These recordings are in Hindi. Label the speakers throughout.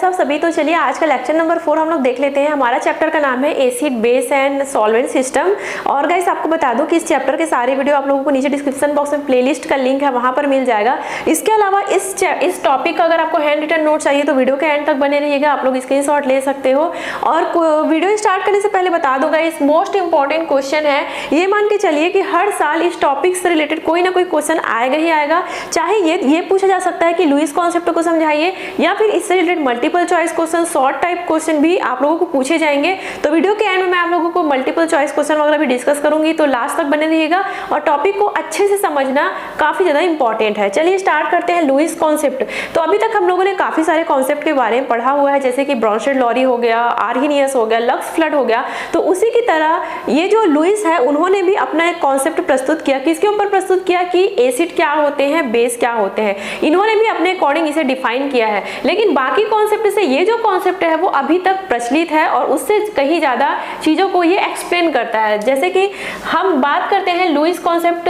Speaker 1: साहब सभी। तो चलिए आज का लेक्चर नंबर 4 हम लोग देख लेते हैं। हमारा चैप्टर का नाम है acid base and solvent system. और गाइस आपको बता दूं कि इस चैप्टर के सारे वीडियो आप लोगों को नीचे डिस्क्रिप्शन बॉक्स में प्लेलिस्ट का लिंक है, वहां पर मिल जाएगा। इसके अलावा इस टॉपिक का अगर आपको हैंड रिटन नोट चाहिए तो वीडियो के एंड तक बने रहिएगा, आप लोग स्क्रीनशॉट ले सकते हो। और वीडियो स्टार्ट करने से पहले बता दूंगा इस मोस्ट इंपॉर्टेंट क्वेश्चन है। ये मान के चलिए कि हर साल इस टॉपिक से रिलेटेड कोई ना कोई क्वेश्चन आएगा ही आएगा। चाहे ये पूछा जा सकता है कि लुईस कॉन्सेप्ट को समझाइए, या फिर इससे related multiple choice question, short type question भी आप लोगों को पूछे जाएंगे। तो वीडियो के एंड में मैं आप लोगों को मल्टीपल चॉइस क्वेश्चन वगैरह भी डिस्कस करूंगी, तो लास्ट तक बने रहिएगा। और टॉपिक को अच्छे से समझना काफी ज्यादा इंपॉर्टेंट है। चलिए स्टार्ट करते हैं लुईस कॉन्सेप्ट। तो अभी तक हम लोगों ने काफी सारे कॉन्सेप्ट के बारे में पढ़ा हुआ है, जैसे कि ब्राउनशेड-लॉरी हो गया, आर्हेनियस हो गया, लक्स फ्लड हो गया। तो उसी की तरह ये जो लुईस है उन्होंने भी अपना एक कॉन्सेप्ट प्रस्तुत किया। किसके ऊपर प्रस्तुत किया कि एसिड क्या होते हैं, बेस क्या होते हैं। इन्होंने भी अपने अकॉर्डिंग इसे डिफाइन किया है। लेकिन बाकी कॉन्सेप्ट से ये जो कॉन्सेप्ट है वो अभी तक प्रचलित है और उससे कहीं ज्यादा चीजों को ये एक्सप्लेन करता है। जैसे कि हम बात करते हैं Lewis concept,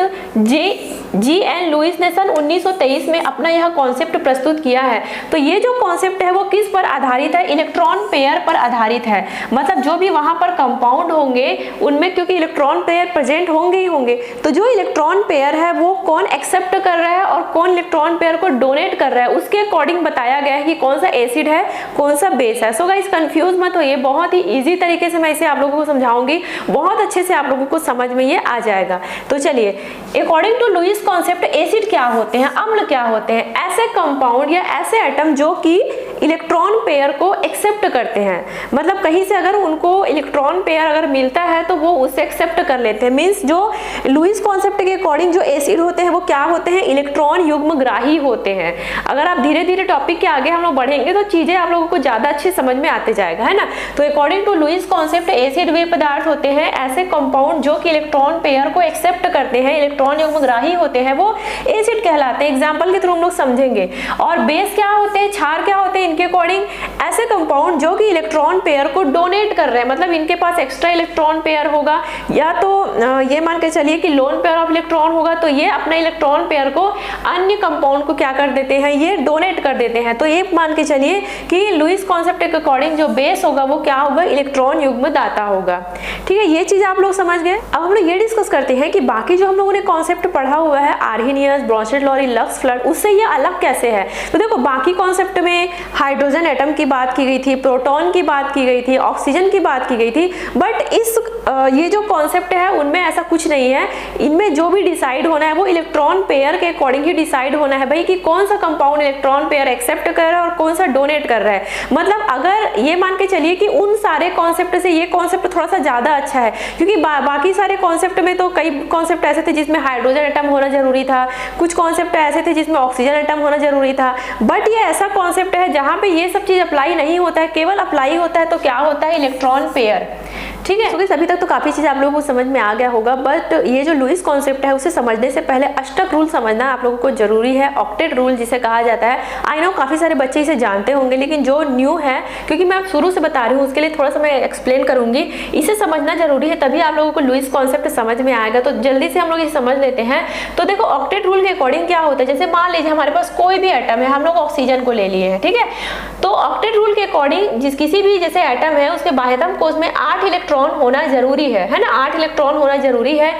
Speaker 1: G N Lewis ने सन 1923 में अपना यह कॉन्सेप्ट प्रस्तुत किया है। तो ये जो कॉन्सेप्ट है वो किस पर आधारित है, इलेक्ट्रॉन पेयर पर आधारित है। मतलब जो भी वहां पर कंपाउंड होंगे उनमें क्योंकि इलेक्ट्रॉन पेयर प्रेजेंट होंगे ही होंगे, तो जो इलेक्ट्रॉन पेयर है वो कौन एक्सेप्ट कर रहा है और कौन इलेक्ट्रॉन पेयर को डोनेट कर रहा है, उसके अकॉर्डिंग बताया गया है कि कौन सा एसिड है, कौन सा बेस है। सो गाइस कंफ्यूज मत होइए, बहुत ही इजी तरीके से मैं इसे आप लोगों को समझाऊंगी, बहुत अच्छे से आप लोगों को समझ में ये आ जाएगा। तो चलिए, according to Lewis concept acid क्या होते हैं, अम्ल क्या होते हैं, ऐसे कंपाउंड या ऐसे एटम जो कि इलेक्ट्रॉन पेयर को एक्सेप्ट करते हैं। मतलब कहीं से अगर उनको इलेक्ट्रॉन पेयर अगर मिलता है तो वो उसे एक्सेप्ट कर लेते हैं। मींस जो लुईस कॉन्सेप्ट के अकॉर्डिंग जो एसिड होते हैं वो क्या होते हैं, इलेक्ट्रॉन युग्मग्राही होते हैं। अगर आप धीरे धीरे टॉपिक के आगे हम लोग बढ़ेंगे तो चीजें आप लोगों को ज्यादा अच्छी समझ में आते जाएगा, है ना। तो according to Lewis concept acid वे पदार्थ होते हैं ऐसे कंपाउंड जो कि इलेक्ट्रॉन पेयर को एक्सेप्ट करते हैं, इलेक्ट्रॉन युग्मग्राही होते हैं, वो एसिड कहलाते हैं। एग्जांपल के थ्रू हम लोग समझेंगे। और बेस क्या होते हैं, क्षार क्या होते हैं इनके अकॉर्डिंग, ऐसे कंपाउंड जो कि इलेक्ट्रॉन पेयर को डोनेट कर रहे हैं। मतलब इनके पास एक्स्ट्रा इलेक्ट्रॉन पेयर होगा, या तो ये मान के चलिए कि लोन पेयर ऑफ इलेक्ट्रॉन होगा, तो ये अपना इलेक्ट्रॉन पेयर को अन्य कंपाउंड को क्या कर देते हैं, ये डोनेट कर देते हैं। तो ये मान के चलिए कि लुईस कॉन्सेप्ट के अकॉर्डिंग जो बेस होगा वो क्या होगा, इलेक्ट्रॉन युग्मदाता होगा। ठीक है, ये चीज आप लोग समझ गए। अब हम लोग ये डिस्कस करते हैं कि बाकी जो हम लोगों ने कॉन्सेप्ट पढ़ा हुआ है, आर्हेनियस, ब्राउनशेड-लॉरी, लक्स फ्लड, उससे ये अलग कैसे है। तो देखो, बाकी कॉन्सेप्ट में हाइड्रोजन एटम की बात की गई थी, प्रोटॉन की बात की गई थी, ऑक्सीजन की बात की गई थी, बट ये जो कॉन्सेप्ट है उनमें ऐसा कुछ नहीं है। इनमें जो भी डिसाइड होना है वो इलेक्ट्रॉन पेयर के अकॉर्डिंग ही डिसाइड होना है भाई, कि कौन सा कंपाउंड इलेक्ट्रॉन पेयर एक्सेप्ट कर रहा है और कौन सा डोनेट कर रहा है। मतलब अगर ये मान के चलिए कि उन सारे कॉन्सेप्ट से ये कॉन्सेप्ट थोड़ा सा ज्यादा अच्छा है, क्योंकि बाकी सारे कॉन्सेप्ट में तो कई कॉन्सेप्ट ऐसे थे जिसमें हाइड्रोजन एटम होना जरूरी था, कुछ कॉन्सेप्ट ऐसे थे जिसमें ऑक्सीजन एटम होना जरूरी था, बट ये ऐसा कॉन्सेप्ट है जहां पे ये सब चीज अप्लाई नहीं होता है, केवल अप्लाई होता है तो क्या होता है, इलेक्ट्रॉन पेयर। ठीक है, तो अभी तक तो काफी चीज आप लोगों को समझ में आ गया होगा, बट ये जो लुईस कॉन्सेप्ट है उसे समझने से पहले अष्टक रूल समझना आप लोगों को जरूरी है। ऑक्टेट रूल जिसे कहा जाता है, आई नो काफी सारे बच्चे इसे जानते होंगे, लेकिन जो न्यू है, क्योंकि मैं शुरू से बता रही हूँ उसके लिए थोड़ा सा मैं एक्सप्लेन करूंगी, इसे समझना जरूरी है, तभी आप लोगों को लुईस कॉन्सेप्ट समझ में आएगा। तो जल्दी से हम लोग इसे समझ लेते हैं। तो देखो, ऑक्टेट रूल के अकॉर्डिंग क्या होता है, जैसे मान लीजिए हमारे पास कोई भी एटम है, हम लोग ऑक्सीजन को ले लिए हैं, ठीक है। तो ऑक्टेट रूल के अकॉर्डिंग किसी भी जैसे एटम है उसके बाह्यतम कोश में 8 इलेक्ट्रॉन होना जरूरी है ना, 8 इलेक्ट्रॉन होना जरूरी है,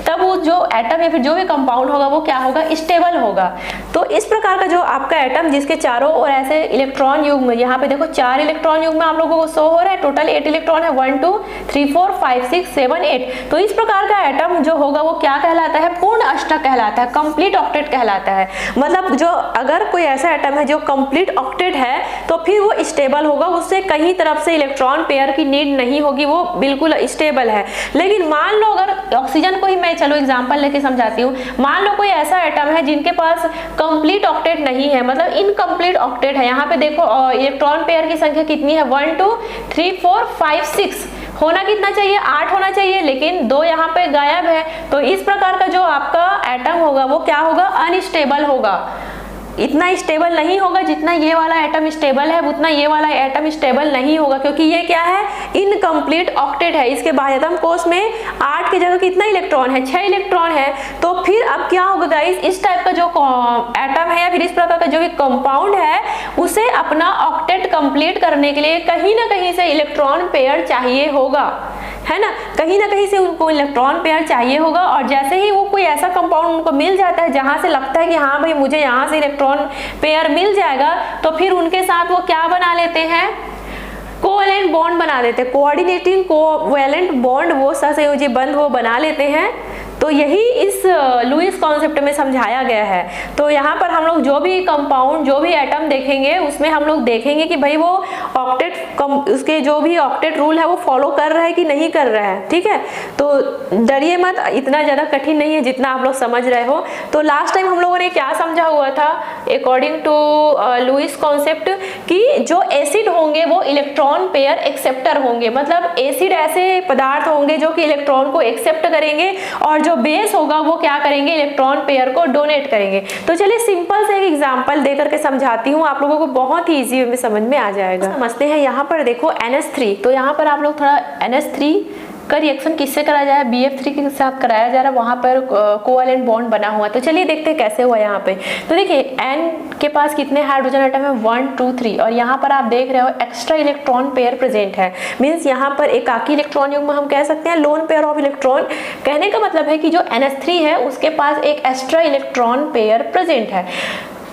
Speaker 1: तब वो जो एटम या फिर जो भी कंपाउंड होगा वो क्या होगा, स्टेबल होगा। तो इस प्रकार का जो आपका एटम जिसके चारों ओर ऐसे इलेक्ट्रॉन युग्म, यहाँ पे देखो 4 इलेक्ट्रॉन युग्म आप लोगों को शो हो रहा है, टोटल 8 इलेक्ट्रॉन है, 1 2 3 4 5 6 7 8। तो इस प्रकार का एटम जो होगा वो क्या कहलाता है, पूर्ण अष्टक कहलाता है, कंप्लीट ऑक्टेट कहलाता है। मतलब जो अगर कोई ऐसा एटम है जो कंप्लीट ऑक्टेट है तो फिर वो स्टेबल होगा, उससे कहीं तरफ से इलेक्ट्रॉन पेयर की नीड नहीं होगी, वो बिल्कुल स्टेबल है। लेकिन मान लो अगर ऑक्सीजन को ही मैं चलो एग्जांपल लेके समझाती हूँ, मान लो कोई ऐसा एटम है जिनके पास कंप्लीट ऑक्टेट नहीं है, मतलब इनकम्प्लीट ऑक्टेट है। यहाँ पे देखो इलेक्ट्रॉन पेयर की संख्या कितनी है, 1 2 3 4 5 6, होना कितना चाहिए, 8 होना चाहिए, लेकिन 2 यहाँ पे गायब है। तो इस प्रकार का जो आपका एटम होगा वो क्या होगा, अनस्टेबल होगा। इतना स्टेबल नहीं होगा जितना ये वाला एटम स्टेबल है, उतना ये वाला एटम स्टेबल नहीं होगा, क्योंकि ये क्या है, इनकम्प्लीट ऑक्टेट है। इसके बाह्यतम कोष में 8 की जगह कितना इलेक्ट्रॉन है, 6 इलेक्ट्रॉन है। तो फिर अब क्या होगा गाइस, इस टाइप का जो एटम है या फिर इस प्रकार का जो भी कंपाउंड है, उसे अपना ऑक्टेट कंप्लीट करने के लिए कहीं ना कहीं से इलेक्ट्रॉन पेयर चाहिए होगा, है ना, कहीं ना कहीं से उनको इलेक्ट्रॉन पेयर चाहिए होगा। और जैसे ही वो कोई ऐसा कंपाउंड उनको मिल जाता है जहां से लगता है कि हाँ भाई मुझे यहाँ से इलेक्ट्रॉन पेयर मिल जाएगा, तो फिर उनके साथ वो क्या बना लेते हैं, कोवैलेंट बॉन्ड बना देते हैं, कोऑर्डिनेटिंग कोवैलेंट बॉन्ड, वो सहसंयोजी बंध वो बना लेते हैं। तो यही इस लुईस कॉन्सेप्ट में समझाया गया है। तो यहाँ पर हम लोग जो भी कंपाउंड, जो भी एटम देखेंगे, उसमें हम लोग देखेंगे कि भाई वो ऑक्टेट उसके जो भी ऑक्टेट रूल है वो फॉलो कर रहा है कि नहीं कर रहा है, ठीक है। तो डरिए मत, इतना ज़्यादा कठिन नहीं है जितना आप लोग समझ रहे हो। तो लास्ट टाइम हम लोगों ने क्या समझा हुआ था अकॉर्डिंग टू लुईस कॉन्सेप्ट, कि जो एसिड होंगे वो इलेक्ट्रॉन पेयर एक्सेप्टर होंगे, मतलब एसिड ऐसे पदार्थ होंगे जो कि इलेक्ट्रॉन को एक्सेप्ट करेंगे, और जो बेस होगा वो क्या करेंगे, इलेक्ट्रॉन पेयर को डोनेट करेंगे। तो चलिए सिंपल से एक एग्जांपल दे करके समझाती हूँ, आप लोगों को बहुत ही इजी में समझ में आ जाएगा। समझते हैं। यहाँ पर देखो NH3, तो यहाँ पर आप लोग थोड़ा NH3 का रिएक्शन किससे कराया जा रहा है, BF3 के साथ कराया जा रहा है, वहां पर कोवैलेंट बॉन्ड बना हुआ है। तो चलिए देखते हैं कैसे हुआ यहाँ पे। तो देखिए N के पास कितने हाइड्रोजन एटम है, 1 2 3, और यहाँ पर आप देख रहे हो एक्स्ट्रा इलेक्ट्रॉन पेयर प्रेजेंट है। मीन्स यहाँ पर एकाकी इलेक्ट्रॉन युग्म हम कह सकते हैं, लोन पेयर ऑफ इलेक्ट्रॉन। कहने का मतलब है कि जो NH3 है उसके पास एक एक्स्ट्रा इलेक्ट्रॉन पेयर प्रेजेंट है।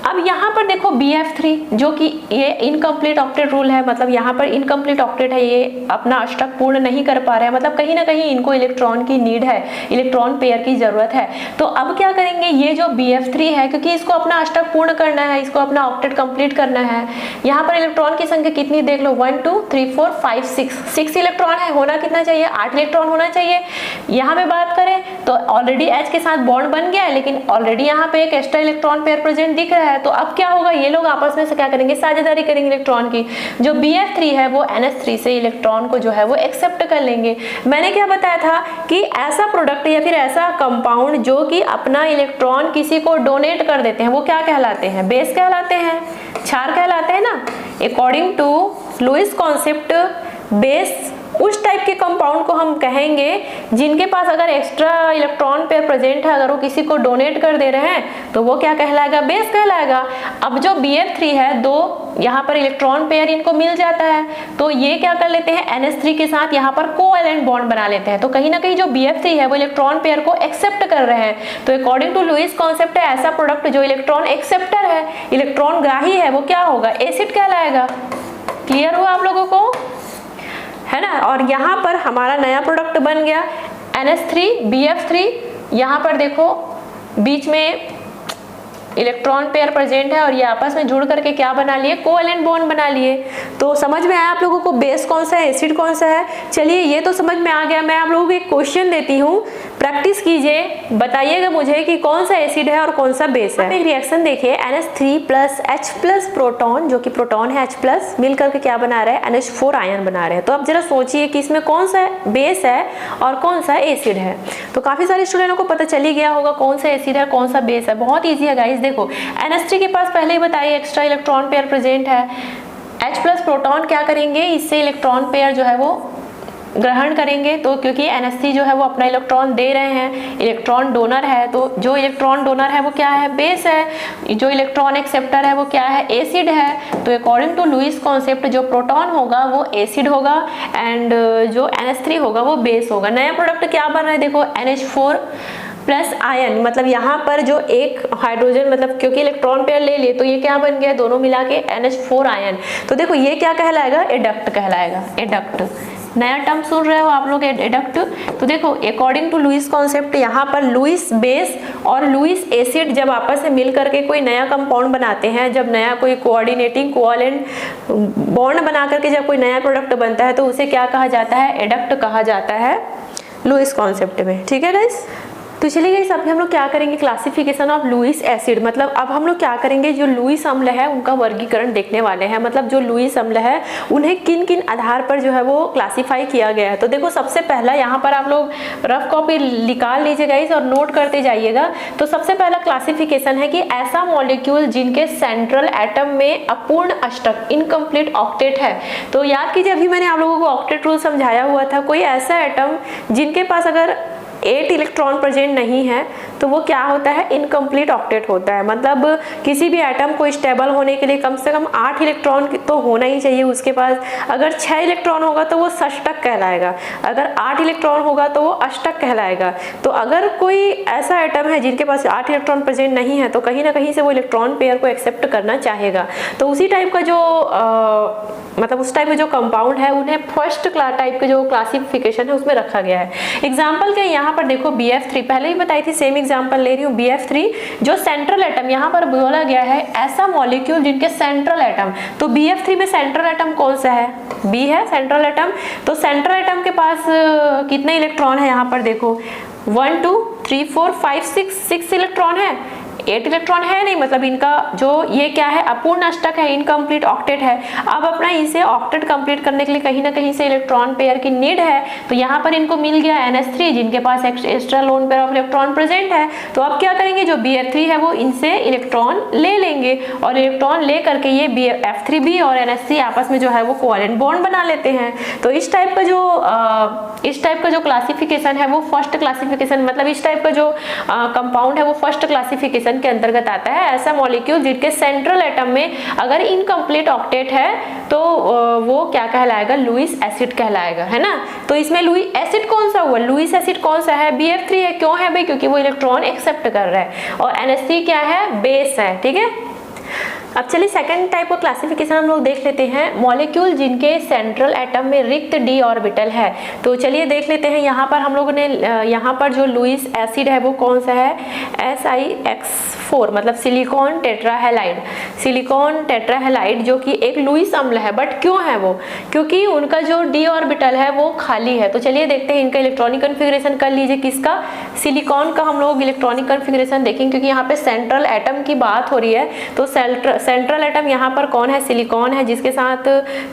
Speaker 1: अब यहाँ पर देखो BF3, जो कि ये इनकम्प्लीट ऑक्टेट रूल है, मतलब यहाँ पर इनकम्प्लीट ऑक्टेट है, ये अपना अष्टक पूर्ण नहीं कर पा रहे हैं, मतलब कहीं ना कहीं इनको इलेक्ट्रॉन की नीड है, इलेक्ट्रॉन पेयर की जरूरत है। तो अब क्या करेंगे, ये जो BF3 है, क्योंकि इसको अपना अष्टक पूर्ण करना है, इसको अपना ऑक्टेट कंप्लीट करना है। यहाँ पर इलेक्ट्रॉन की संख्या कितनी देख लो, 1 2 3 4 5 6 इलेक्ट्रॉन है, होना कितना चाहिए, 8 इलेक्ट्रॉन होना चाहिए। यहाँ पे बात करें तो ऑलरेडी H के साथ बॉन्ड बन गया है, लेकिन ऑलरेडी यहाँ पे एक एक्स्ट्रा इलेक्ट्रॉन पेयर प्रेजेंट दिख रहा है। तो अब क्या होगा, ये लोग आपस में से क्या करेंगे, साझेदारी करेंगे इलेक्ट्रॉन की। जो BF3 है वो NH3 से इलेक्ट्रॉन को जो है वो एक्सेप्ट कर लेंगे। मैंने क्या बताया था कि ऐसा प्रोडक्ट या फिर ऐसा कंपाउंड जो कि अपना इलेक्ट्रॉन किसी को डोनेट कर देते हैं, वो क्या कहलाते हैं, बेस कहलाते हैं, क्षार कहलाते हैं ना। According to Lewis concept, base उस टाइप के कंपाउंड को हम कहेंगे जिनके पास अगर एक्स्ट्रा इलेक्ट्रॉन पेयर प्रेजेंट है, अगर वो किसी को डोनेट कर दे रहे हैं तो वो क्या कहलाएगा, बेस कहलाएगा। अब जो BF3 है, 2 यहाँ पर इलेक्ट्रॉन पेयर इनको मिल जाता है, तो ये क्या कर लेते हैं, NH3 के साथ यहाँ पर कोवैलेंट बॉन्ड बना लेते हैं। तो कहीं ना कहीं जो BF3 है वो इलेक्ट्रॉन पेयर को एक्सेप्ट कर रहे हैं। तो अकॉर्डिंग टू लुईस कॉन्सेप्ट, ऐसा प्रोडक्ट जो इलेक्ट्रॉन एक्सेप्टर है, इलेक्ट्रॉन ग्राही है, वो क्या होगा, एसिड कहलाएगा। क्लियर हुआ आप लोगों को, है ना। और यहाँ पर हमारा नया प्रोडक्ट बन गया NH3 BF3। यहाँ पर देखो बीच में इलेक्ट्रॉन पेयर प्रेजेंट है और ये आपस में जुड़ करके क्या बना लिए, कोवैलेंट बॉन्ड बना लिए। तो समझ में आया आप लोगों को बेस कौन सा है, एसिड कौन सा है। चलिए ये तो समझ में आ गया। मैं आप लोगों को एक क्वेश्चन देती हूँ, प्रैक्टिस कीजिए, बताइएगा मुझे कि कौन सा एसिड है और कौन सा बेस है। एक रिएक्शन देखिए, NH3 plus H plus proton, जो कि प्रोटॉन है H प्लस, मिल करके क्या बना रहे हैं, NH4 आयन बना रहे हैं। तो अब जरा सोचिए कि इसमें कौन सा बेस है और कौन सा एसिड है। तो काफी सारे स्टूडेंटों को पता चल ही गया होगा कौन सा एसिड है कौन सा बेस है। बहुत ईजी है गाइस। देखो NH3 के पास पहले ही बताइए एक्स्ट्रा इलेक्ट्रॉन पेयर प्रेजेंट है। H प्लस प्रोटॉन क्या करेंगे, इससे इलेक्ट्रॉन पेयर जो है वो ग्रहण करेंगे। तो क्योंकि NH3 जो है वो अपना इलेक्ट्रॉन दे रहे हैं, इलेक्ट्रॉन डोनर है, तो जो इलेक्ट्रॉन डोनर है वो क्या है, बेस है। जो इलेक्ट्रॉन एक्सेप्टर है वो क्या है, एसिड है। तो अकॉर्डिंग टू लुईस कॉन्सेप्ट जो प्रोटॉन होगा वो एसिड होगा एंड जो NH3 होगा वो बेस होगा। नया प्रोडक्ट क्या बन रहा है, देखो NH4 प्लस आयन, मतलब यहाँ पर जो एक हाइड्रोजन, मतलब क्योंकि इलेक्ट्रॉन पेयर ले लिए तो ये क्या बन गया, दोनों मिला के NH4 आयन। तो देखो ये क्या कहलाएगा, एडक्ट कहलाएगा। एडक्ट नया टर्म सुन रहे हो आप लोग, एडक्ट। तो देखो अकॉर्डिंग टू लुईस कॉन्सेप्ट, यहाँ पर लुईस बेस और लुईस एसिड जब आपस में मिल करके कोई नया कंपाउंड बनाते हैं, जब नया कोई कोऑर्डिनेटिंग कोवैलेंट बॉन्ड बना करके जब कोई नया प्रोडक्ट बनता है तो उसे क्या कहा जाता है, एडक्ट कहा जाता है लुईस कॉन्सेप्ट में। ठीक है गाइस। तो चलिए गाइस अभी हम लोग क्या करेंगे, क्लासिफिकेशन ऑफ लुईस एसिड। मतलब अब हम लोग क्या करेंगे, जो लुईस अम्ल है उनका वर्गीकरण देखने वाले हैं। मतलब जो लुईस अम्ल है उन्हें किन किन आधार पर जो है वो क्लासिफाई किया गया है। तो देखो सबसे पहला यहाँ पर आप लोग रफ कॉपी निकाल लीजिए गाइस और नोट करते जाइएगा। तो सबसे पहला क्लासिफिकेशन है कि ऐसा मॉलिक्यूल जिनके सेंट्रल एटम में अपूर्ण अष्टक इनकम्प्लीट ऑक्टेट है। तो याद कीजिए अभी मैंने आप लोगों को ऑक्टेट रूल समझाया हुआ था। कोई ऐसा एटम जिनके पास अगर 8 इलेक्ट्रॉन प्रेजेंट नहीं है तो वो क्या होता है, इनकम्प्लीट ऑक्टेट होता है। मतलब किसी भी एटम को स्टेबल होने के लिए कम से कम 8 इलेक्ट्रॉन तो होना ही चाहिए उसके पास। अगर 6 इलेक्ट्रॉन होगा तो वो षष्टक कहलाएगा, अगर 8 इलेक्ट्रॉन होगा तो वो अष्टक कहलाएगा। तो अगर कोई ऐसा एटम है जिनके पास 8 इलेक्ट्रॉन प्रेजेंट नहीं है तो कहीं ना कहीं से वो इलेक्ट्रॉन पेयर को एक्सेप्ट करना चाहेगा। तो उसी टाइप का जो मतलब उस टाइप का जो कंपाउंड है उन्हें फर्स्ट टाइप के जो क्लासिफिकेशन है उसमें रखा गया है। एग्जाम्पल के यहाँ पर देखो BF3, पहले ही बताई थी, सेम एग्जांपल ले रही हूँ। BF3 जो सेंट्रल एटम यहाँ पर बोला गया है ऐसा मॉलिक्यूल जिनके सेंट्रल एटम, तो BF3 में सेंट्रल एटम कौन सा है, B है सेंट्रल एटम। तो सेंट्रल एटम के पास कितने इलेक्ट्रॉन है, यहाँ पर देखो 1 2 3 4 5 6 इलेक्ट्रॉन है, 8 इलेक्ट्रॉन है नहीं। मतलब इनका जो ये क्या है, अपूर्ण अष्टक है, इनकम्प्लीट ऑक्टेट है। अब अपना इसे ऑक्टेट कंप्लीट करने के लिए कहीं ना कहीं से इलेक्ट्रॉन पेयर की नीड है। तो यहाँ पर इनको मिल गया NH3 जिनके पास extra lone pair of electron present है। तो अब क्या करेंगे, जो BF3 है वो इनसे इलेक्ट्रॉन ले लेंगे और इलेक्ट्रॉन ले करके ये F3B और NH3 आपस में जो है वो कोवेलेंट बॉन्ड बना लेते हैं। तो इस टाइप का जो क्लासिफिकेशन है वो फर्स्ट क्लासिफिकेशन, मतलब इस टाइप का जो कंपाउंड है वो फर्स्ट क्लासिफिकेशन के अंतर्गत आता है। ऐसा मॉलिक्यूल जिनके सेंट्रल एटम में अगर इनकम्प्लीट ऑक्टेट है तो वो क्या कहलाएगा, लुईस एसिड कहलाएगा, है ना। तो इसमें लुईस एसिड कौन सा हुआ, लुईस एसिड कौन सा है, BF3 है। क्यों है भाई, क्योंकि वो इलेक्ट्रॉन एक्सेप्ट कर रहा है और NH3 क्या है, बेस है, ठीक है। अब चलिए सेकंड टाइप का क्लासिफिकेशन हम लोग देख लेते हैं, मॉलिक्यूल जिनके सेंट्रल एटम में रिक्त d ऑर्बिटल है। तो चलिए देख लेते हैं, यहाँ पर हम लोगों ने यहाँ पर जो लुईस एसिड है वो कौन सा है, SiX4, मतलब सिलिकॉन टेट्राहेलाइड। सिलिकॉन टेट्राहेलाइड जो कि एक लुईस अम्ल है, बट क्यों है वो, क्योंकि उनका जो d ऑर्बिटल है वो खाली है। तो चलिए देखते हैं इनका इलेक्ट्रॉनिक कन्फिग्रेशन कर लीजिए, किसका, सिलिकॉन का हम लोग इलेक्ट्रॉनिक कन्फिग्रेशन देखेंगे, क्योंकि यहाँ पे सेंट्रल एटम की बात हो रही है। तो सेंट्रल एटम यहाँ पर कौन है, सिलिकॉन है, जिसके साथ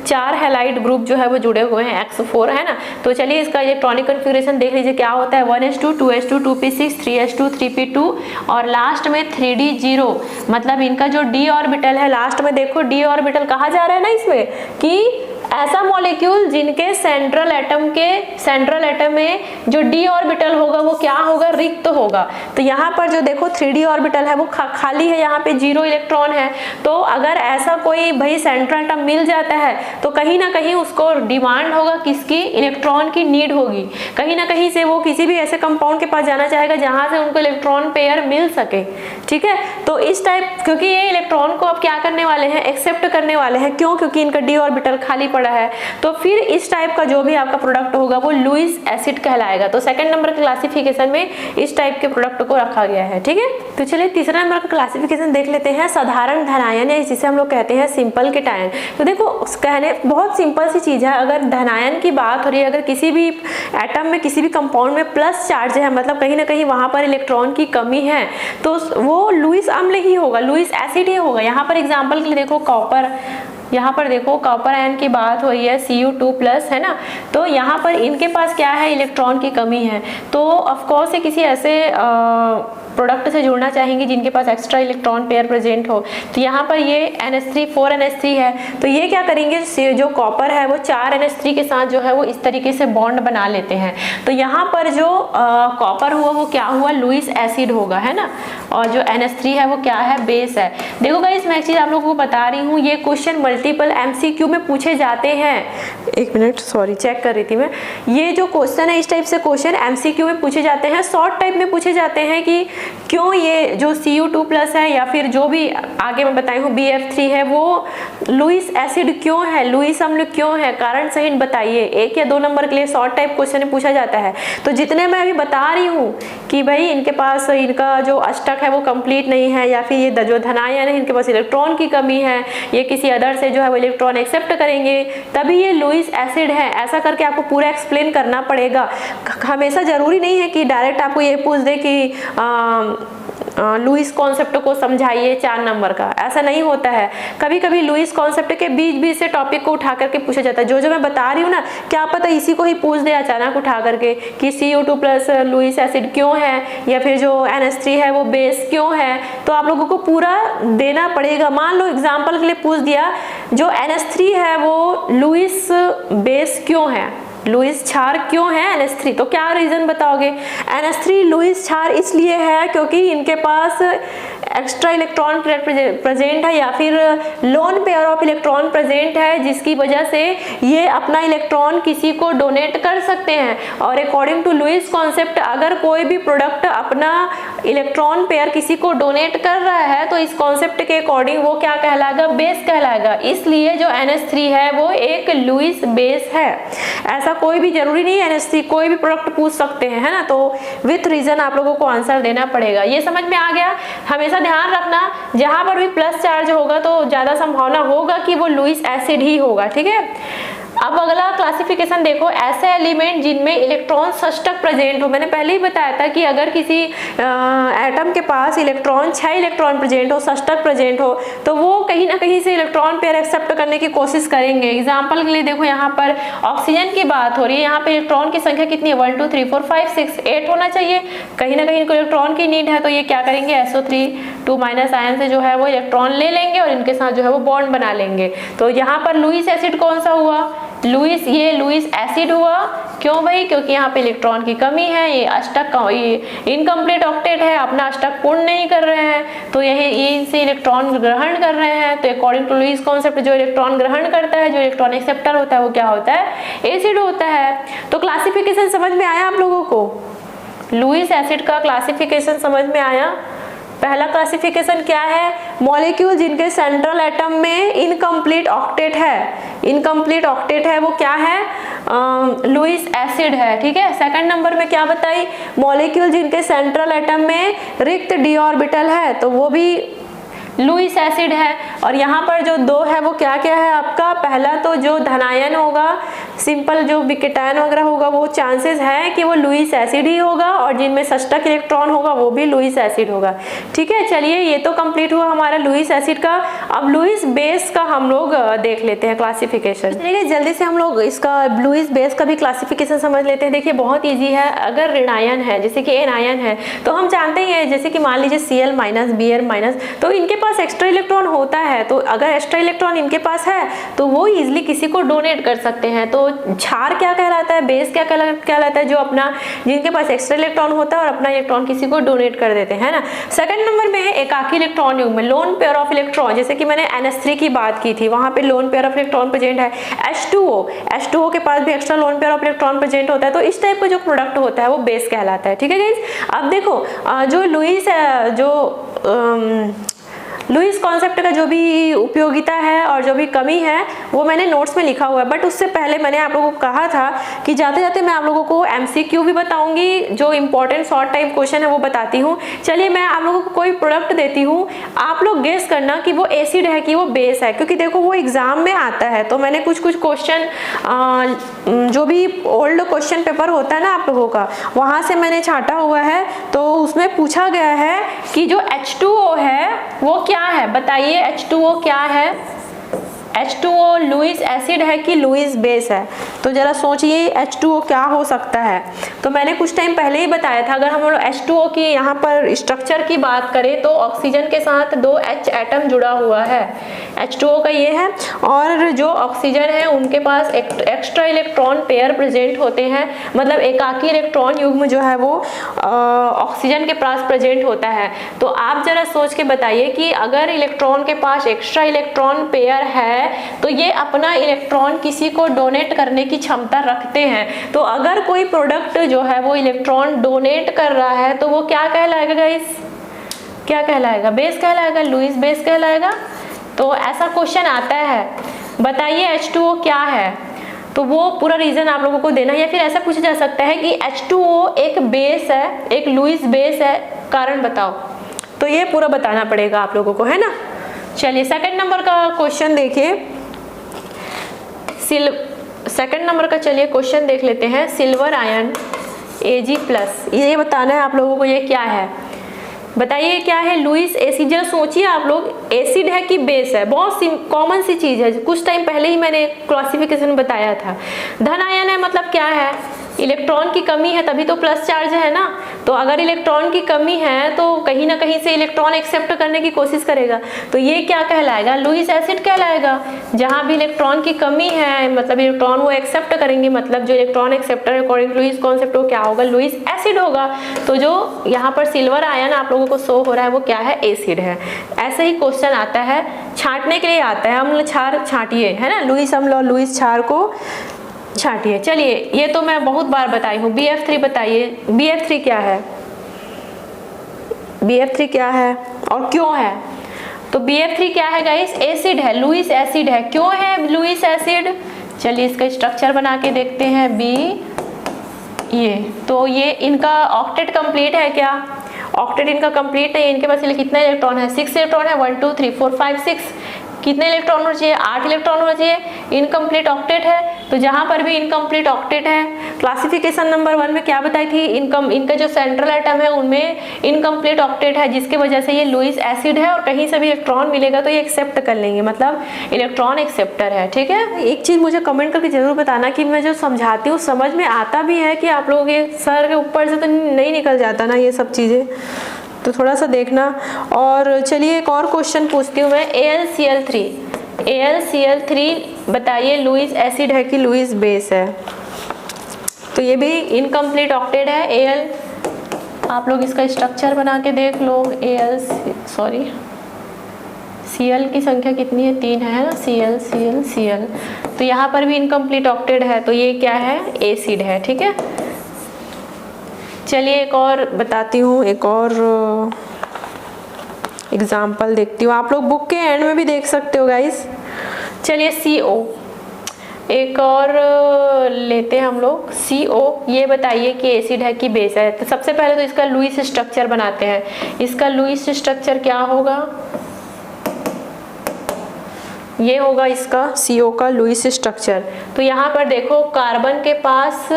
Speaker 1: 4 हैलाइड ग्रुप जो है वो जुड़े हुए हैं, X4 है ना। तो चलिए इसका इलेक्ट्रॉनिक कन्फिग्रेशन देख लीजिए क्या होता है, 1s2 2s2 2p6 3s2 3p2 और लास्ट में 3d0। मतलब इनका जो d ऑर्बिटल है लास्ट में देखो, d ऑर्बिटल कहा जा रहा है ना इसमें कि ऐसा मॉलिक्यूल जिनके सेंट्रल एटम में जो d ऑर्बिटल होगा वो क्या होगा, रिक्त होगा। तो यहाँ पर जो देखो 3d ऑर्बिटल है वो खाली है, यहाँ पे 0 इलेक्ट्रॉन है। तो अगर ऐसा कोई भाई सेंट्रल एटम मिल जाता है तो कहीं ना कहीं उसको डिमांड होगा किसकी, इलेक्ट्रॉन की नीड होगी। कहीं ना कहीं से वो किसी भी ऐसे कंपाउंड के पास जाना चाहेगा जहाँ से उनको इलेक्ट्रॉन पेयर मिल सके, ठीक है। तो इस टाइप, क्योंकि ये इलेक्ट्रॉन को अब क्या करने वाले हैं, एक्सेप्ट करने वाले हैं, क्यों, क्योंकि इनका d ऑर्बिटल खाली पड़ा है। तो फिर इस टाइप का जो भी आपका प्रोडक्ट होगा वो लुईस एसिड कहलाएगा। तो सेकंड नंबर के क्लासिफिकेशन में इस टाइप के प्रोडक्ट को रखा गया है, ठीक है। तो चलिए तीसरा नंबर का क्लासिफिकेशन देख लेते हैं, साधारण धनायन, या जिसे हम लोग कहते हैं सिंपल केटायन। तो देखो कहने बहुत सिंपल सी चीज है, अगर धनायन की बात हो रही है, अगर किसी भी एटम में किसी भी कंपाउंड में प्लस चार्ज है, मतलब कहीं ना कहीं वहां पर इलेक्ट्रॉन की कमी है, तो वो लुईस अम्ल ही होगा, लुईस एसिड ही होगा। यहाँ पर एग्जाम्पल के लिए देखो कॉपर, यहाँ पर देखो कॉपर आयन की बात हो रही है, Cu2+ है ना। तो यहाँ पर इनके पास क्या है, इलेक्ट्रॉन की कमी है। तो ऑफकोर्स ये किसी ऐसे प्रोडक्ट से जुड़ना चाहेंगे जिनके पास एक्स्ट्रा इलेक्ट्रॉन पेयर प्रेजेंट हो। तो यहाँ पर ये NH3 4NH3 है, तो ये क्या करेंगे, जो कॉपर है वो 4NH3 के साथ जो है वो इस तरीके से बॉन्ड बना लेते हैं। तो यहाँ पर जो कॉपर हुआ वो क्या हुआ, लुईस एसिड होगा, है ना। और जो NH3 है वो क्या है, बेस है। देखो गाइस मैं एक चीज आप लोगों को बता रही हूँ, ये क्वेश्चन मल्टीपल MCQ में पूछे जाते हैं। एक मिनट, सॉरी चेक कर रही थी मैं। ये जो क्वेश्चन है इस टाइप से क्वेश्चन MCQ में पूछे जाते हैं, शॉर्ट टाइप में पूछे जाते हैं कि क्यों ये जो Cu2+ है या फिर जो भी आगे मैं बताई हूँ BF3 है वो लुईस एसिड क्यों है, लुईस अम्ल क्यों है, कारण सहित बताइए। 1 या 2 नंबर के लिए शॉर्ट टाइप क्वेश्चन पूछा जाता है। तो जितने मैं अभी बता रही हूँ कि भाई इनके पास इनका जो अष्टक है वो कंप्लीट नहीं है, या फिर ये जो धनायन है इनके पास इलेक्ट्रॉन की कमी है, ये किसी अदर से जो है वो इलेक्ट्रॉन एक्सेप्ट करेंगे तभी ये लुईस एसिड है, ऐसा करके आपको पूरा एक्सप्लेन करना पड़ेगा। हमेशा जरूरी नहीं है कि डायरेक्ट आपको ये पूछ दे कि लुईस कॉन्सेप्ट को समझाइए 4 नंबर का, ऐसा नहीं होता है। कभी कभी लुईस कॉन्सेप्ट के बीच बीच से टॉपिक को उठा करके पूछा जाता है। जो जो मैं बता रही हूँ ना, क्या पता इसी को ही पूछ दे अचानक उठा करके कि Cu2+ लुईस एसिड क्यों है, या फिर जो NH3 है वो बेस क्यों है। तो आप लोगों को पूरा देना पड़ेगा। मान लो एग्जाम्पल के लिए पूछ दिया जो NH3 है वो लुईस बेस क्यों है, लुईस क्षार क्यों है NH3, तो क्या रीजन बताओगे। NH3 लुईस क्षार इसलिए है क्योंकि इनके पास एक्स्ट्रा इलेक्ट्रॉन प्रेजेंट है या फिर loan pair of electron present है, जिसकी वजह से ये अपना इलेक्ट्रॉन किसी को डोनेट कर सकते हैं। और अकॉर्डिंग टू लुईस कॉन्सेप्ट अगर कोई भी प्रोडक्ट अपना इलेक्ट्रॉन पेयर किसी को डोनेट कर रहा है तो इस कॉन्सेप्ट के अकॉर्डिंग वो क्या कहलाएगा, बेस कहलाएगा। इसलिए जो NH3 है वो एक लुईस बेस है। ऐसा कोई भी जरूरी नहीं है NH3, कोई भी प्रोडक्ट पूछ सकते हैं, है ना। तो विथ रीजन आप लोगों को आंसर देना पड़ेगा। ये समझ में आ गया। हमेशा ध्यान रखना जहां पर भी प्लस चार्ज होगा तो ज्यादा संभावना होगा कि वो लुईस एसिड ही होगा, ठीक है। अब अगला क्लासिफिकेशन देखो, ऐसे एलिमेंट जिनमें इलेक्ट्रॉन षष्टक प्रेजेंट हो। मैंने पहले ही बताया था कि अगर किसी एटम के पास 6 इलेक्ट्रॉन प्रेजेंट हो, षष्टक प्रेजेंट हो, तो वो कहीं ना कहीं से इलेक्ट्रॉन पेयर एक्सेप्ट करने की कोशिश करेंगे। एग्जाम्पल के लिए देखो, यहाँ पर ऑक्सीजन की बात हो रही है, यहाँ पे इलेक्ट्रॉन की संख्या कितनी है, 1 2 3 4 5 6 8 होना चाहिए। कहीं ना कहीं इनको इलेक्ट्रॉन की नीड है, तो ये क्या करेंगे, SO3 2- आयन से जो है वो इलेक्ट्रॉन ले लेंगे और इनके साथ जो है वो बॉन्ड बना लेंगे। तो यहाँ पर लुईस एसिड कौन सा हुआ, लुईस, ये लुईस एसिड हुआ। क्यों भाई, क्योंकि यहाँ पे इलेक्ट्रॉन की कमी है, ये अष्टक इनकम्प्लीट ऑक्टेट है, अपना अष्टक पूर्ण नहीं कर रहे हैं, तो ये इनसे इलेक्ट्रॉन ग्रहण कर रहे हैं। तो अकॉर्डिंग टू लुईस कॉन्सेप्ट जो इलेक्ट्रॉन ग्रहण करता है, जो इलेक्ट्रॉन एक्सेप्टर होता है वो क्या होता है, एसिड होता है। तो क्लासिफिकेशन समझ में आया आप लोगों को, लुईस एसिड का क्लासिफिकेशन समझ में आया। पहला क्लासिफिकेशन क्या है, मॉलिक्यूल जिनके सेंट्रल एटम में इनकम्प्लीट ऑक्टेट है, इनकम्प्लीट ऑक्टेट है वो क्या है, लुईस एसिड है, ठीक है। सेकंड नंबर में क्या बताई, मॉलिक्यूल जिनके सेंट्रल एटम में रिक्त d ऑर्बिटल है तो वो भी लुईस एसिड है। और यहाँ पर जो 2 है वो क्या क्या है आपका, पहला तो जो धनायन होगा, सिंपल जो विकेटायन वगैरह होगा वो चांसेस है कि वो लुईस एसिड ही होगा, और जिनमें षष्टक इलेक्ट्रॉन होगा वो भी लुईस एसिड होगा, ठीक है। चलिए ये तो कंप्लीट हुआ हमारा लुईस एसिड का। अब लुईस बेस का हम लोग देख लेते हैं क्लासिफिकेशन। चलिए जल्दी से हम लोग इसका लुईस बेस का भी क्लासिफिकेशन समझ लेते हैं। देखिए बहुत ईजी है। अगर ऋणायन है जैसे कि एनायन है तो हम जानते ही हैं, जैसे कि मान लीजिए Cl- Br-, तो इनके पास एक्स्ट्रा इलेक्ट्रॉन होता है, तो अगर एक्स्ट्रा इलेक्ट्रॉन इनके पास है तो वो इजीली किसी को डोनेट कर सकते हैं। तो क्षार क्या कहलाता है, बेस क्या कहलाता है, जो अपना जिनके पास एक्स्ट्रा इलेक्ट्रॉन होता है और अपना इलेक्ट्रॉन किसी को डोनेट कर देते हैं, है ना। सेकंड नंबर में एकाकी इलेक्ट्रॉन युग्म, लोन पेयर ऑफ इलेक्ट्रॉन, जैसे कि मैंने NH3 की बात की थी, वहां पे loan pair of electron present है। H2O के पास भी extra lone pair of electron present होता है। तो इस टाइप का जो प्रोडक्ट होता है वो बेस कहलाता है, ठीक है गाइस। अब देखो जो लुईस कॉन्सेप्ट का जो भी उपयोगिता है और जो भी कमी है वो मैंने नोट्स में लिखा हुआ है। बट उससे पहले मैंने आप लोगों को कहा था कि जाते जाते मैं आप लोगों को MCQ भी बताऊंगी, जो इंपॉर्टेंट शॉर्ट टाइप क्वेश्चन है वो बताती हूँ। चलिए मैं आप लोगों को कोई प्रोडक्ट देती हूँ, आप लोग गेस करना कि वो एसिड है कि वो बेस है, क्योंकि देखो वो एग्जाम में आता है। तो मैंने कुछ क्वेश्चन जो भी ओल्ड क्वेश्चन पेपर होता है ना आप लोगों का, वहाँ से मैंने छांटा हुआ है। तो उसमें पूछा गया है कि जो H2O है वो क्या है, बताइए H2O क्या है। H2O लुईस एसिड है कि लुईस बेस है, तो जरा सोचिए H2O क्या हो सकता है। तो मैंने कुछ टाइम पहले ही बताया था, अगर हम लोग H2O की यहाँ पर स्ट्रक्चर की बात करें तो ऑक्सीजन के साथ 2 H एटम जुड़ा हुआ है, H2O का ये है। और जो ऑक्सीजन है उनके पास एक्स्ट्रा इलेक्ट्रॉन पेयर प्रेजेंट होते हैं, मतलब एकाकी इलेक्ट्रॉन युग्म जो है वो ऑक्सीजन के पास प्रेजेंट होता है। तो आप जरा सोच के बताइए कि अगर इलेक्ट्रॉन के पास एक्स्ट्रा इलेक्ट्रॉन पेयर है तो ये अपना इलेक्ट्रॉन किसी को डोनेट करने की क्षमता रखते हैं। तो अगर कोई प्रोडक्ट जो है वो इलेक्ट्रॉन डोनेट कर रहा है तो वो क्या कहलाएगा गाइस, क्या कहलाएगा, बेस कहलाएगा, लुईस बेस कहलाएगा। तो ऐसा क्वेश्चन आता है, बताइए H2O क्या है, तो वो पूरा रीजन आप लोगों को देना है। या फिर ऐसा पूछा जा सकता है कि H2O एक बेस है, एक लुईस बेस है, कारण बताओ। तो ये पूरा बताना पड़ेगा आप लोगों को, है ना। चलिए सेकंड नंबर का क्वेश्चन देखिए, सेकंड नंबर का चलिए क्वेश्चन देख लेते हैं। सिल्वर आयन Ag+, ये बताना है आप लोगों को ये क्या है, बताइए क्या है। लुईस एसिड, जरा सोचिए आप लोग, एसिड है कि बेस है, बहुत कॉमन सी चीज है, कुछ टाइम पहले ही मैंने क्लासिफिकेशन बताया था। धन आयन है मतलब क्या है, इलेक्ट्रॉन की कमी है तभी तो प्लस चार्ज है ना। तो अगर इलेक्ट्रॉन की कमी है तो कहीं ना कहीं से इलेक्ट्रॉन एक्सेप्ट करने की कोशिश करेगा, तो ये क्या कहलाएगा, लुईस एसिड कहलाएगा। जहां भी इलेक्ट्रॉन की कमी है मतलब इलेक्ट्रॉन वो एक्सेप्ट करेंगे, मतलब जो इलेक्ट्रॉन एक्सेप्टर है अकॉर्डिंग टू लुईस कॉन्सेप्ट वो क्या होगा, लुईस एसिड होगा। तो जो यहाँ पर सिल्वर आयन आप लोगों को शो हो रहा है वो क्या है, एसिड है। ऐसे ही क्वेश्चन आता है, छांटने के लिए आता है, हम क्षार छांटिए, है ना, लुईस अम्ल और लुईस क्षार को छांटिए। चलिए ये तो मैं बहुत बार बताई हूँ। BF3 बताइए, BF3 क्या है, BF3 क्या है और क्यों है। तो BF3 क्या है गाइस, एसिड है, लुईस एसिड है। क्यों है लुईस एसिड, चलिए इसका स्ट्रक्चर बना के देखते हैं। ये तो ये इनका ऑक्टेट कंप्लीट है क्या, ऑक्टेट इनका कंप्लीट है। इनके पास कितना इलेक्ट्रॉन है, 6 इलेक्ट्रॉन है, 1 2 3 4 5 6। कितने इलेक्ट्रॉन होना चाहिए, 8 इलेक्ट्रॉन होना चाहिए। इनकम्प्लीट ऑक्टेट है, तो जहां पर भी इनकम्प्लीट ऑक्टेट है, क्लासिफिकेशन नंबर 1 में क्या बताई थी, इनका जो सेंट्रल एटम है उनमें इनकम्प्लीट ऑक्टेट है, जिसके वजह से ये लुईस एसिड है और कहीं से भी इलेक्ट्रॉन मिलेगा तो ये एक्सेप्ट कर लेंगे, मतलब इलेक्ट्रॉन एक्सेप्टर है। ठीक है, एक चीज मुझे कमेंट करके जरूर बताना कि मैं जो समझाती हूँ समझ में आता भी है कि आप लोगों के सर के ऊपर से तो नहीं निकल जाता ना ये सब चीजें, तो थोड़ा सा देखना। और चलिए एक और क्वेश्चन पूछती हूँ मैं। AlCl3 बताइए लुईस एसिड है कि लुईस बेस है। तो ये भी इनकम्प्लीट ऑक्टेट है Al। आप लोग इसका स्ट्रक्चर बना के देख लो। Cl की संख्या कितनी है, 3 है ना, Cl। तो यहाँ पर भी इनकम्प्लीट ऑक्टेट है, तो ये क्या है, एसिड है। ठीक है, चलिए एक और बताती हूँ, एक और एग्जाम्पल देखती हूँ। आप लोग बुक के एंड में भी देख सकते हो गाइस। चलिए CO एक और लेते हैं हम लोग। CO ये बताइए कि एसिड है कि बेस है। तो सबसे पहले तो इसका लुईस स्ट्रक्चर बनाते हैं। इसका लुईस स्ट्रक्चर क्या होगा, ये होगा इसका CO का लुईस स्ट्रक्चर। तो यहाँ पर देखो कार्बन के पास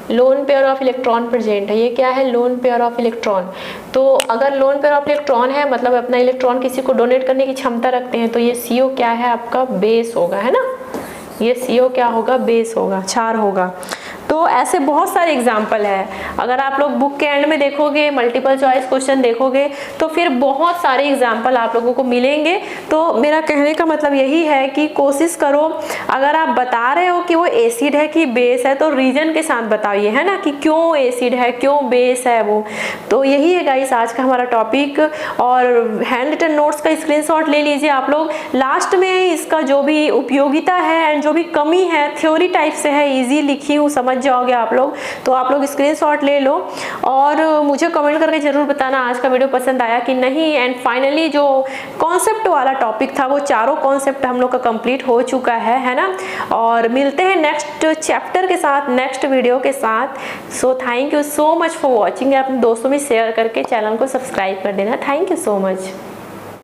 Speaker 1: lone pair of electron present है, ये क्या है, लोन पेयर ऑफ इलेक्ट्रॉन। तो अगर लोन पेयर ऑफ इलेक्ट्रॉन है मतलब अपना इलेक्ट्रॉन किसी को डोनेट करने की क्षमता रखते हैं, तो ये CO क्या है, आपका बेस होगा, है ना। ये CO क्या होगा, बेस होगा, क्षार होगा। तो ऐसे बहुत सारे एग्जाम्पल है। अगर आप लोग बुक के एंड में देखोगे, मल्टीपल चॉइस क्वेश्चन देखोगे, तो फिर बहुत सारे एग्जाम्पल आप लोगों को मिलेंगे। तो मेरा कहने का मतलब यही है कि कोशिश करो, अगर आप बता रहे हो कि वो एसिड है कि बेस है तो रीजन के साथ बताइए, है ना, कि क्यों एसिड है, क्यों बेस है वो। तो यही है गाइस आज का हमारा टॉपिक। और हैंड रिटन नोट्स का स्क्रीनशॉट ले लीजिए आप लोग। लास्ट में इसका जो भी उपयोगिता है एंड जो भी कमी है थ्योरी टाइप से है, ईजी लिखी हूँ, समझ जाओगे आप लोग, तो आप लोग स्क्रीनशॉट ले लो और मुझे कमेंट करके जरूर बताना आज का वीडियो पसंद आया कि नहीं। एंड फाइनली जो कॉन्सेप्ट वाला टॉपिक था वो चारों कॉन्सेप्ट हम लोग का कंप्लीट हो चुका है ना। और मिलते हैं नेक्स्ट चैप्टर के साथ, नेक्स्ट वीडियो के साथ। So thank you so much for watching. अपने दोस्तों में शेयर करके चैनल को सब्सक्राइब कर देना। Thank you so much.